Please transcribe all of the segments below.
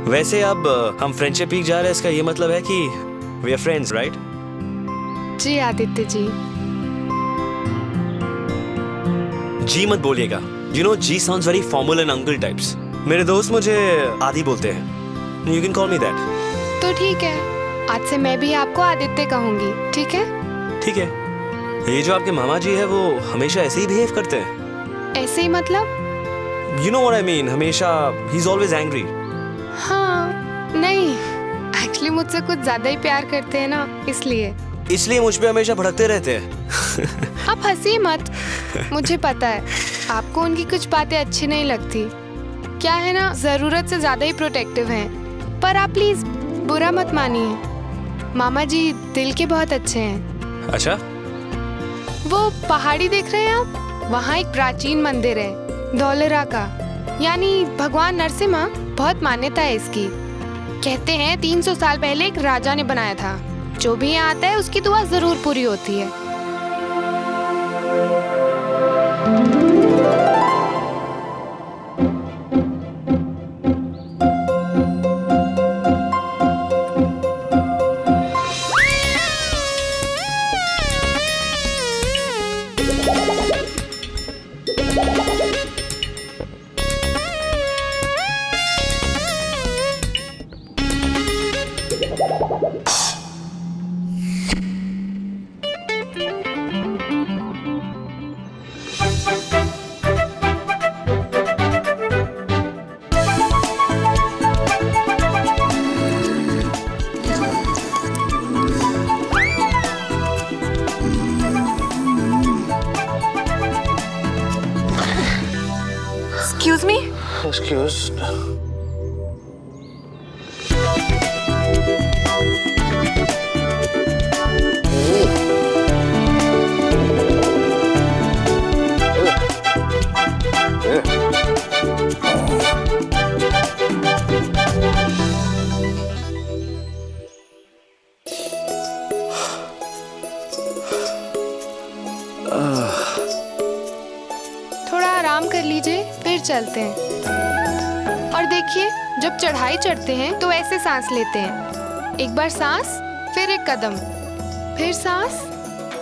वैसे अब हम फ्रेंडशिप पीक जा रहे हैं, इसका ये मतलब है कि वी आर फ्रेंड्स, राइट? जी आदित्य जी। जी मत बोलिएगा। You know, ji sounds very formal and uncle types. मेरे दोस्त मुझे आदि बोलते हैं। You can call me that. तो ठीक है, आज से मैं भी आपको आदित्य कहूंगी, ठीक है? ठीक है। ये जो आपके मामा जी है वो हमेशा ऐसे ही बिहेव करते हैं? ऐसे ही मतलब? You know what I mean, हमेशा ही इज ऑलवेज एंग्री। हाँ, नहीं, एक्चुअली मुझसे कुछ ज्यादा ही प्यार करते हैं ना, इसलिए मुझ पे हमेशा भड़कते रहते हैं। आप हंसी मत। मुझे पता है आपको उनकी कुछ बातें अच्छी नहीं लगती। क्या है ना, जरूरत से ज्यादा ही प्रोटेक्टिव हैं। पर आप प्लीज बुरा मत मानिए। मामा जी दिल के बहुत अच्छे हैं। अच्छा? वो पहाड़ी देख रहे हैं आप? वहाँ एक प्राचीन मंदिर है, धौलरा का, यानी भगवान नरसिम्हा। बहुत मान्यता है इसकी। कहते हैं 300 साल पहले एक राजा ने बनाया था। जो भी यहाँ आता है उसकी दुआ जरूर पूरी होती है। Excuse me? Excuse. थोड़ा आराम कर लीजिए, फिर चलते हैं। और देखिए, जब चढ़ाई चढ़ते हैं तो ऐसे सांस लेते हैं। एक बार सांस, फिर एक कदम, फिर सांस,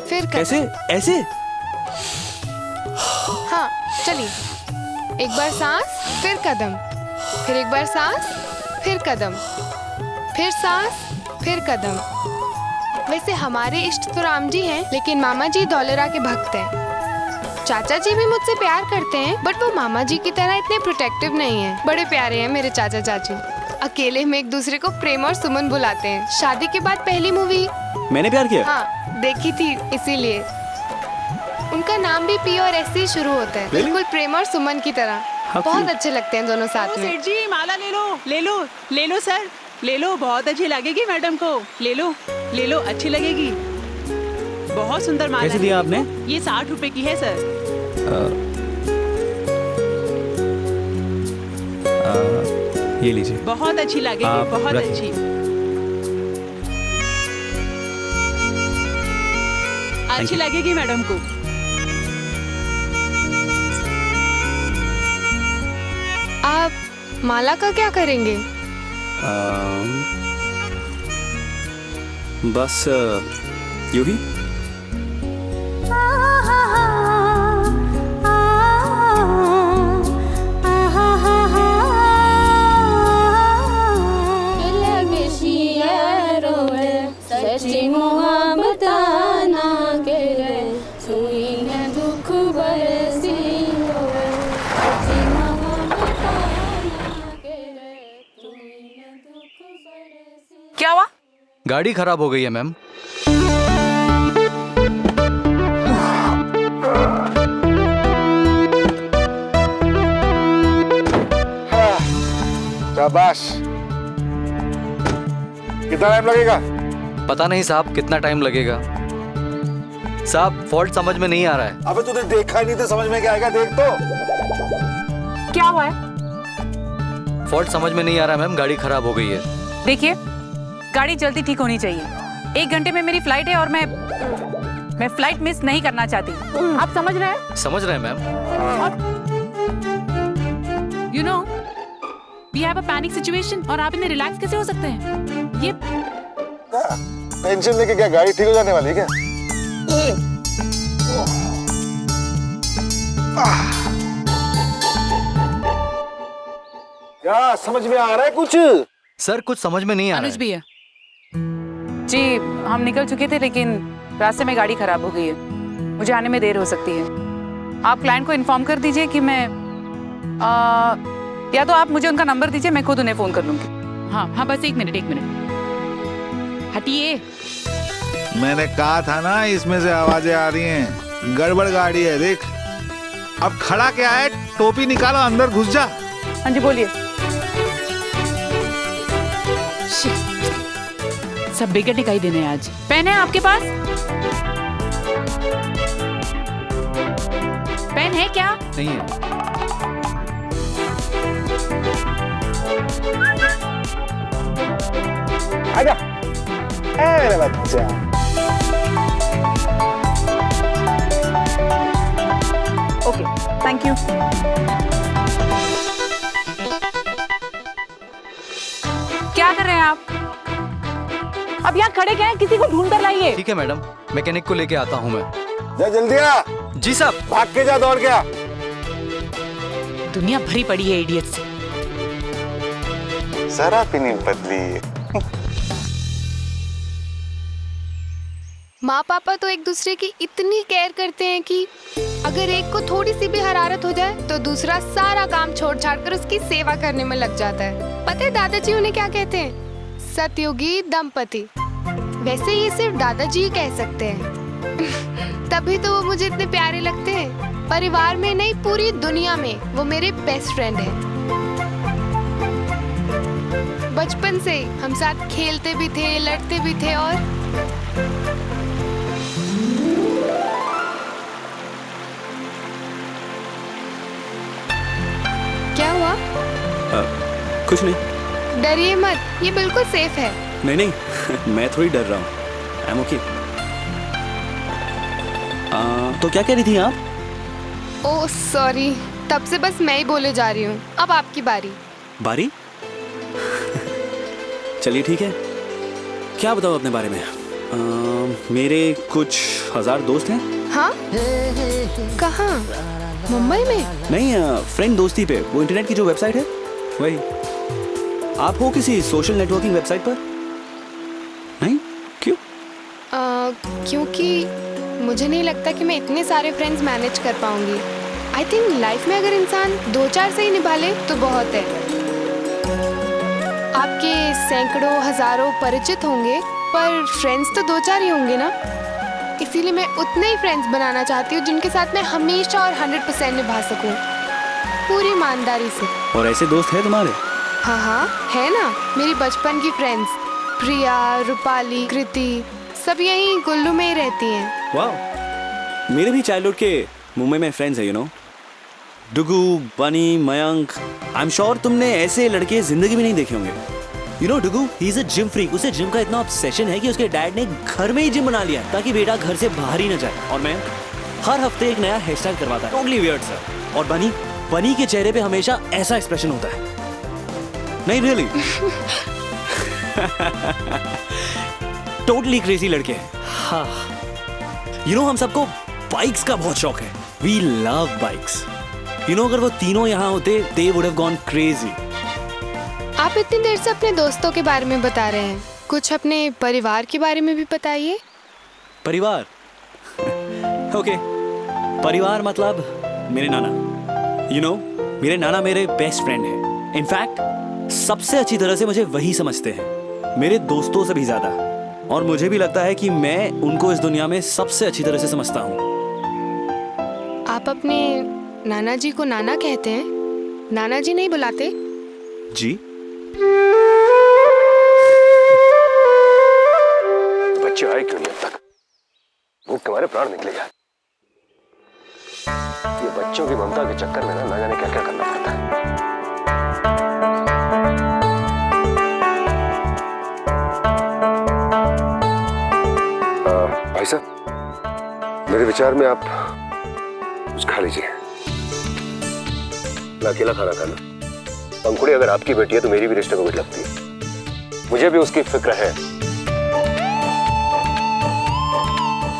फिर कदम। कैसे? ऐसे? हाँ, चलिए। एक बार सांस, फिर कदम, फिर एक बार सांस, फिर कदम, फिर सांस, फिर कदम। वैसे हमारे इष्ट तो राम जी हैं, लेकिन मामा जी धौलरा के भक्त हैं। चाचा जी भी मुझसे प्यार करते हैं, बट वो मामा जी की तरह इतने प्रोटेक्टिव नहीं हैं। बड़े प्यारे हैं मेरे चाचा चाची। अकेले में एक दूसरे को प्रेम और सुमन बुलाते हैं। शादी के बाद पहली मूवी मैंने प्यार किया? हाँ, देखी थी, इसीलिए। उनका नाम भी पी और ऐसे ही शुरू होता है। बिल्कुल प्रेम और सुमन की तरह। बहुत अच्छे लगते हैं दोनों साथ में। सेठ जी, माला ले लो, ले लो, ले लो सर, ले लो। बहुत अच्छी लगेगी मैडम को। ले लो, ले लो, अच्छी लगेगी। बहुत सुंदर माला। कैसे दिया आपने? ये 60 रुपए की है सर। ये लीजिए। बहुत अच्छी लगेगी, बहुत अच्छी। अच्छी लगेगी मैडम को। आप माला का क्या करेंगे? बस यूं ही। क्या हुआ? गाड़ी खराब हो गई है मैम। शाबाश। कितना टाइम लगेगा? पता नहीं साहब कितना टाइम लगेगा। साहब फॉल्ट समझ में नहीं आ रहा है। अबे तूने देखा ही नहीं तो समझ में क्या आएगा? देख तो। क्या हुआ है? फॉल्ट समझ में नहीं आ रहा है मैम, गाड़ी खराब हो गई है। देखिए, गाड़ी जल्दी ठीक होनी चाहिए। 1 घंटे में मेरी फ्लाइट है और मैं फ्लाइट मिस नहीं करना चाहती। आप समझ रहे हैं? समझ रहे हैं ma'am. You know, we have a panic situation और आप इतने रिलैक्स कैसे हो सकते हैं? ये टेंशन लेके क्या गाड़ी ठीक हो जाने वाली है क्या? क्या समझ में आ रहा है कुछ? सर कुछ समझ में नहीं आ रहा अनुज है। भी है जी। हम निकल चुके थे लेकिन रास्ते में गाड़ी खराब हो गई है, मुझे आने में देर हो सकती है। आप क्लाइंट को इन्फॉर्म कर दीजिए कि मैं या तो आप मुझे उनका नंबर दीजिए, मैं खुद उन्हें फोन कर लूंगी। हाँ हाँ, बस एक मिनट हटिए। मैंने कहा था ना इसमें से आवाजें आ रही हैं, गड़बड़ गाड़ी है देख। अब खड़ा क्या है, टोपी निकालो, अंदर घुस जा। हाँ जी बोलिए। सब बिगड़ दिखाई देने हैं आज। पेन है आपके पास? पेन है क्या? नहीं है। आजा, मेरे बच्चा। Okay, thank you. क्या कर रहे हैं आप? अब यहाँ खड़े क्या हैं? किसी को ढूंढ कर लाइए। ठीक है मैडम, मैकेनिक को लेके आता हूँ मैं। जा जल्दी आ, जी साहब। भाग के जा, दौड़ के आ। दुनिया भरी पड़ी है इडियट से। जरा भी नहीं बदली। माँ पापा तो एक दूसरे की इतनी केयर करते हैं कि अगर एक को थोड़ी सी भी हरारत हो जाए तो दूसरा सारा काम छोड़ छाड़ कर उसकी सेवा करने में लग जाता है। पता है दादाजी उन्हें क्या कहते हैं? सतयुगी दंपति। वैसे ये सिर्फ दादाजी ही कह सकते हैं। तभी तो वो मुझे इतने प्यारे लगते हैं। परिवार में नहीं, पूरी दुनिया में वो मेरे बेस्ट फ्रेंड हैं। बचपन से हम साथ खेलते भी थे, लड़ते भी थे। और क्या हुआ? कुछ नहीं। डरिए मत, ये बिल्कुल सेफ है। नहीं नहीं मैं थोड़ी डर रहा हूँ। I am okay. तो क्या कह रही थी आप? ओह सॉरी, तब से बस मैं ही बोले जा रही हूँ। अब आपकी बारी। बारी? चलिए ठीक है। क्या बताऊँ अपने बारे में? मेरे कुछ 1000 दोस्त हैं। हाँ? कहाँ? मुंबई में? नहीं, फ्रेंड दोस्ती पे, वो इंटरनेट की जो वेबसाइट है वही। आप हो किसी सोशल नेटवर्किंग वेबसाइट पर? नहीं? क्यों? क्योंकि मुझे नहीं लगता कि मैं इतने सारे फ्रेंड्स मैनेज कर पाऊंगी। आई थिंक लाइफ में अगर इंसान 2-4 से ही निभा ले तो बहुत है। आपके सैकड़ों हजारों परिचित होंगे पर फ्रेंड्स तो 2-4 ही होंगे ना। इसीलिए मैं उतने ही फ्रेंड्स बनाना चाहती हूँ जिनके साथ मैं हमेशा और 100% निभा सकूँ, पूरी ईमानदारी से। और ऐसे दोस्त हैं तुम्हारे? हाँ हाँ है ना, मेरी बचपन की फ्रेंड्स प्रिया, रूपाली, कृति, सब यहीं कुल्लू में ही रहती हैं। वाह, मेरे भी चाइल्डहुड के मुंबई में फ्रेंड्स हैं, यू नो। डुगू, बनी, मयंक। आई एम श्योर तुमने ऐसे लड़के जिंदगी में नहीं देखे होंगे। You know Dugu, he is a gym freak. उसे जिम का इतना ऑब्सेशन है कि उसके डैड ने घर में ही जिम बना लिया ताकि बेटा घर से बाहर ही न जाए। और मैं हर हफ्ते एक नया हेयर स्टाइल करवाता है। Totally weird sir. और बनी के चेहरे पे हमेशा ऐसा एक्सप्रेशन होता है। नहीं रियली। टोटली क्रेजी लड़के हैं। हाँ, यू नो हम सबको बाइक्स का बहुत शौक है। We love bikes. You know अगर वो तीनों यहाँ होते, they would have gone crazy. आप इतनी देर से अपने दोस्तों के बारे में बता रहे हैं, कुछ अपने परिवार के बारे में भी बताइए। परिवार? ओके, परिवार मतलब मेरे नाना। यू नो मेरे नाना मेरे बेस्ट फ्रेंड हैं। इनफैक्ट सबसे अच्छी तरह से मुझे वही समझते हैं, मेरे दोस्तों से भी ज्यादा। और मुझे भी लगता है कि मैं उनको इस दुनिया में सबसे अच्छी तरह से समझता हूँ। आप अपने नाना जी को नाना कहते हैं? नाना जी नहीं बुलाते? जी? बच्चे आए क्यों नहीं अब तक? भूख के मारे प्राण निकले गए। ये बच्चों की ममता के चक्कर में ना जाने क्या क्या करना पड़ता है। भाई साहब, मेरे विचार में आप कुछ खा लीजिए। मैं अकेला खाना खाना। पंखुड़ी अगर आपकी बेटी है तो मेरी भी रिश्ते में कुछ लगती है। मुझे भी उसकी फिक्र है।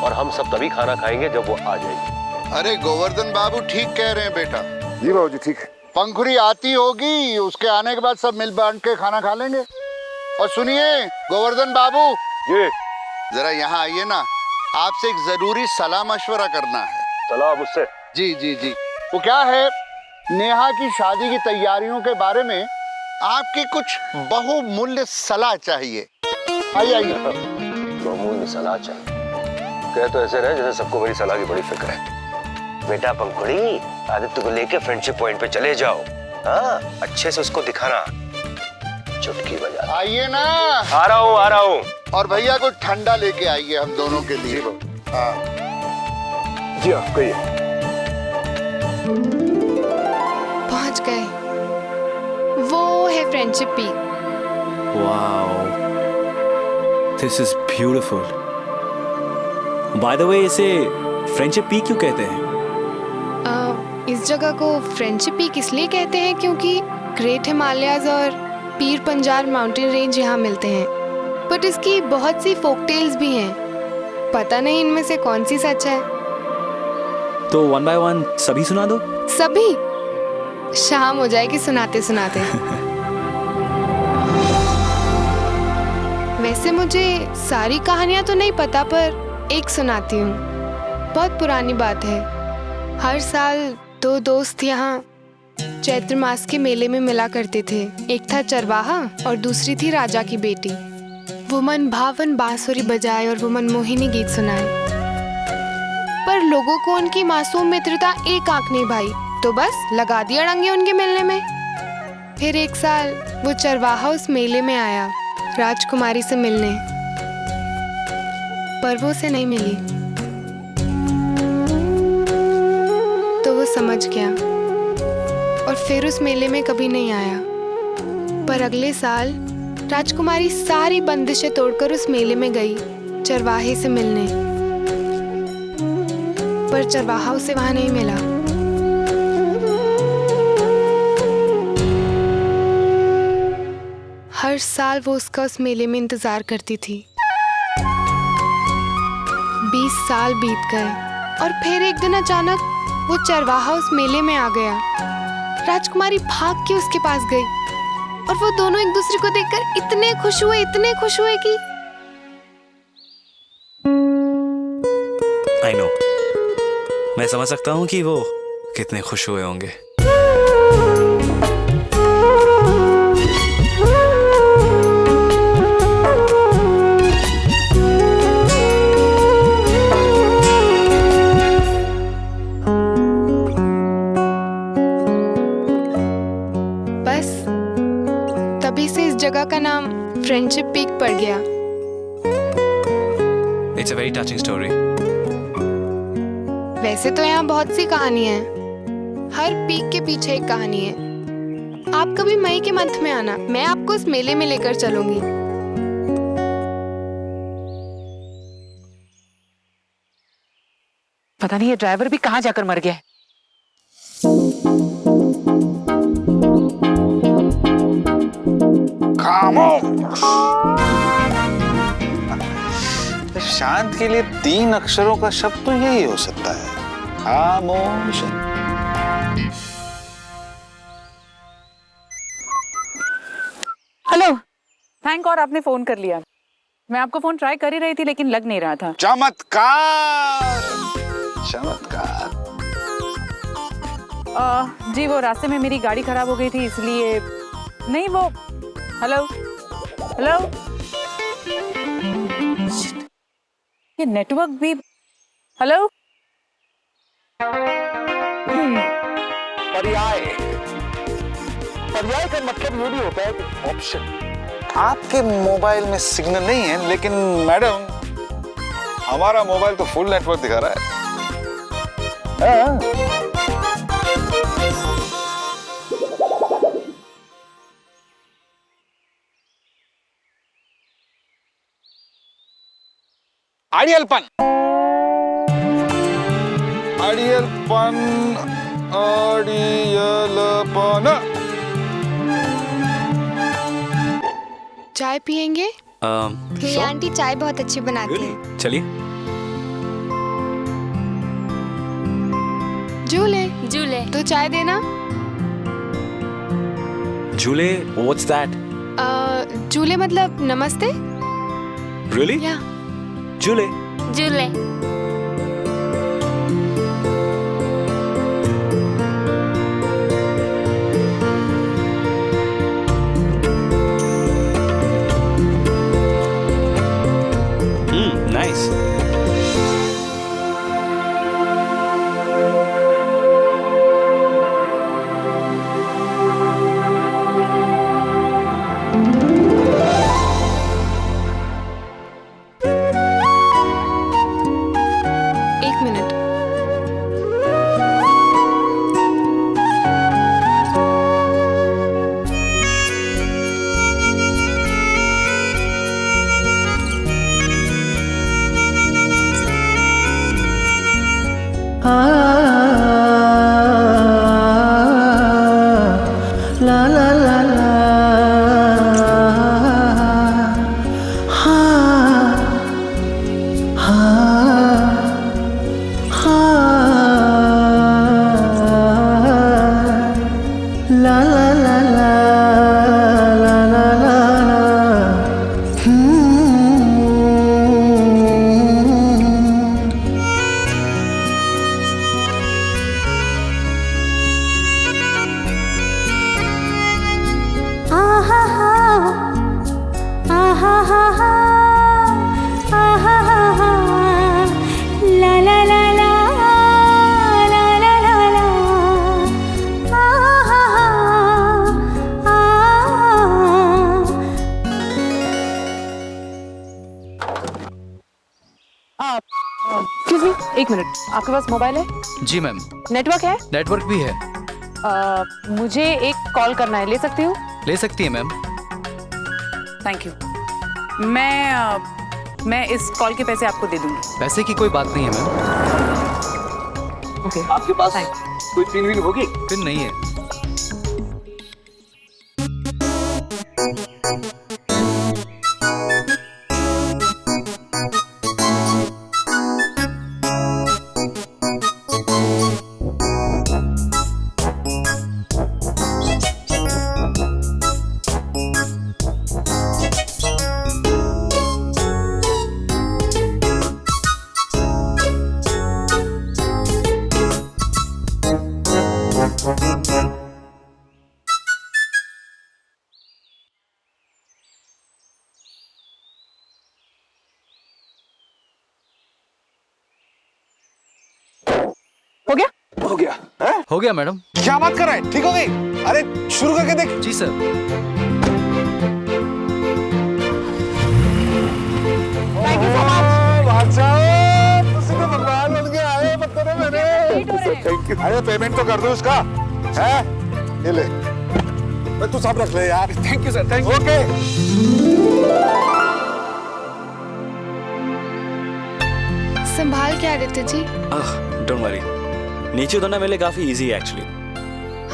और हम सब तभी खाना खाएंगे जब वो आ जाएगी। अरे गोवर्धन बाबू ठीक कह रहे हैं बेटा। जी बाबूजी ठीक है। पंखुड़ी आती होगी, उसके आने के बाद सब मिल बांट के खाना खा लेंगे। और सुनिए गोवर्धन बाबू, जी जरा यहाँ आइए ना, आपसे एक जरूरी सलाह मशवरा करना है। सलाह मुझसे? जी जी जी। वो क्या है, नेहा की शादी की तैयारियों के बारे में आपकी कुछ बहुमूल्य सलाह चाहिए। आइए आइए। बहुमूल्य सलाह चाहिए? कह तो ऐसे रहे जैसे सबको मेरी सलाह की बड़ी फिक्र है। बेटा पंखुड़ी, आदित्य को लेके फ्रेंडशिप पॉइंट पे चले जाओ। हाँ, अच्छे से उसको दिखाना, चुटकी बजा। आइए ना। आ रहा हूँ। और भैया कुछ ठंडा लेके आइए हम दोनों के लिए। हाँ जी आप कहिए। पहुंच गए। वो है friendship peak. Wow, this is beautiful. By the way, इसे फ्रेंडशिप पीक क्यों कहते हैं? इस जगह को फ्रेंडशिप पीक इसलिए कहते हैं क्योंकि ग्रेट हिमालयाज और पीर पंजाल माउंटेन रेंज यहाँ मिलते हैं। बट इसकी बहुत सी फोक टेल्स भी हैं। पता नहीं इनमें से कौन सी सच है। तो वन बाय वन सभी सुना दो। सभी? शाम हो जाएगी सुनाते सुनाते। वैसे मुझे सारी कहानियां तो नहीं पता, पर एक सुनाती हूँ। बहुत पुरानी बात है। हर साल दो दोस्त यहाँ चैत्र मास के मेले में मिला करते थे। एक था चरवाहा और दूसरी थी राजा की बेटी। वो मन भावन बांसुरी बजाए और वो मनमोहिनी गीत सुनाए, पर लोगों को उनकी मासूम मित्रता एक आंख नहीं भाई, तो बस लगा दिया डंगे उनके मिलने में। फिर एक साल वो चरवाहा उस मेले में आया राजकुमारी से मिलने, पर वो उसे नहीं मिली। तो वो समझ गया और फिर उस मेले में कभी नहीं आया। पर अगले साल राजकुमारी सारी बंदिशें तोड़कर उस मेले में गई चरवाहे से मिलने, पर चरवाहा उसे वहां नहीं मिला। हर साल वो उसका उस मेले में इंतजार करती थी। 20 साल बीत गए और फिर एक दिन अचानक वो चरवाहा उस मेले में आ गया। राजकुमारी भाग के उसके पास गई और वो दोनों एक दूसरे को देखकर इतने खुश हुए कि आई नो, मैं समझ सकता हूँ कि वो कितने खुश हुए होंगे। बस तभी से इस जगह का नाम फ्रेंडशिप पीक पड़ गया। It's a very touching story. वैसे तो यहाँ बहुत सी कहानियां हैं, हर पीक के पीछे एक कहानी है। आप कभी मई के मंथ में आना, मैं आपको उस मेले में लेकर चलूंगी। पता नहीं ये ड्राइवर भी कहाँ जाकर मर गया है। खामोश। शांत के लिए 3 अक्षरों का शब्द तो यही हो सकता है, खामोश। हेलो, थैंक गॉड आपने फोन कर लिया। मैं आपको फोन ट्राई कर ही रही थी लेकिन लग नहीं रहा था। चमत्कार, चमत्कार। जी वो रास्ते में मेरी गाड़ी खराब हो गई थी इसलिए नहीं वो। हेलो हेलो, ये नेटवर्क भी। हेलो, पर्याय, पर्याय का मतलब ये भी होता है कि ऑप्शन। आपके मोबाइल में सिग्नल नहीं है, लेकिन मैडम हमारा मोबाइल तो फुल नेटवर्क दिखा रहा है। आइडियलपन, आइडियलपन, आइडियलपन। चाय पियेंगे? मेरी आंटी चाय बहुत अच्छी बनाती है। Really? चलिए। झूले झूले। तो चाय देना। झूले, what's that? झूले मतलब नमस्ते Really? या झूले। झूले। Nice. एक मिनट। एक्सक्यूज मी, एक मिनट। आपके पास मोबाइल है? जी मैम, नेटवर्क है? नेटवर्क भी है। मुझे एक कॉल करना है, ले सकती हूँ? ले सकती है मैम। Thank you. मैं इस कॉल के पैसे आपको दे दूंगी। पैसे की कोई बात नहीं है मैम। ओके। आपके पास कोई पिन विन होगी? पिन नहीं है। हो गया? हो गया है? हो गया मैडम। क्या बात कर रहा है? ठीक हो गई? अरे शुरू करके देख। जी sir. Thank you so much. तुसी तो भगवान बन के आए पत्ते ने मेरे। Thank you. अरे पेमेंट तो कर दो उसका, है? ये ले। मैं तू सब रख ले यार। Thank you sir, thank you. Okay. संभाल के आदित्य जी। डोंट वरी, नीचे उतरना मेरे लिए काफी इजी है एक्चुअली।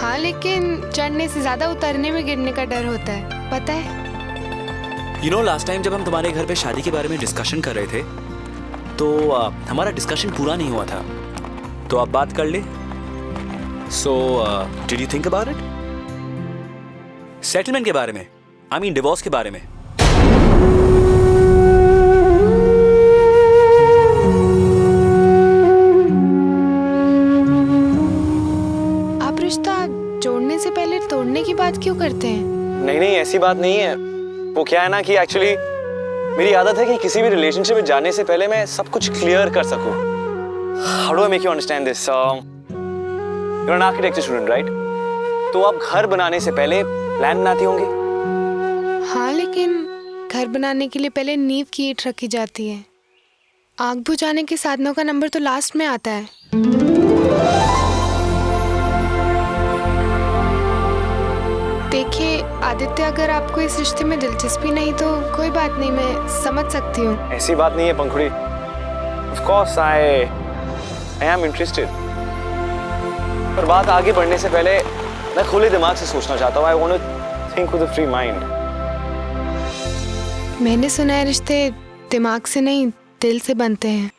हाँ, लेकिन चढ़ने से ज्यादा उतरने में गिरने का डर होता है, पता है? यू नो, लास्ट टाइम जब हम तुम्हारे घर पे शादी के बारे में डिस्कशन कर रहे थे तो हमारा डिस्कशन पूरा नहीं हुआ था, तो आप बात कर ले। So did you think about it? Settlement के बारे में, आई मीन डिवोर्स के बारे में। आप रिश्ता जोड़ने से पहले तोड़ने की बात क्यों करते हैं? नहीं नहीं, ऐसी बात नहीं है। वो क्या है ना कि एक्चुअली मेरी आदत है कि किसी भी रिलेशनशिप में जाने से पहले मैं सब कुछ क्लियर कर सकूं। How do I make you understand this? You are an architecture student, right? तो आप घर बनाने से पहले प्लान बनाती होंगी। हाँ, लेकिन घर बनाने के लिए पहले नींव की ईंट रखी जाती है। आग बुझाने के साधनों का नंबर तो लास्ट में आता है। देखिए आदित्य, अगर आपको इस रिश्ते में दिलचस्पी नहीं तो कोई बात नहीं, मैं समझ सकती हूँ। ऐसी बात नहीं है पंखुड़ी। Of course I am interested। पर बात आगे बढ़ने से पहले मैं खुले दिमाग से सोचना चाहता हूँ। I want to think with a free mind। मैंने सुना है रिश्ते दिमाग से नहीं दिल से बनते हैं।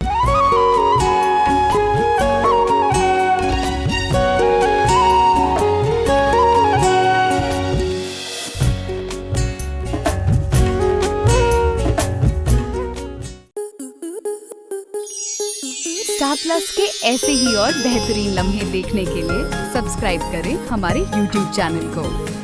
स्टार प्लस के ऐसे ही और बेहतरीन लम्हे देखने के लिए सब्सक्राइब करें हमारे YouTube चैनल को।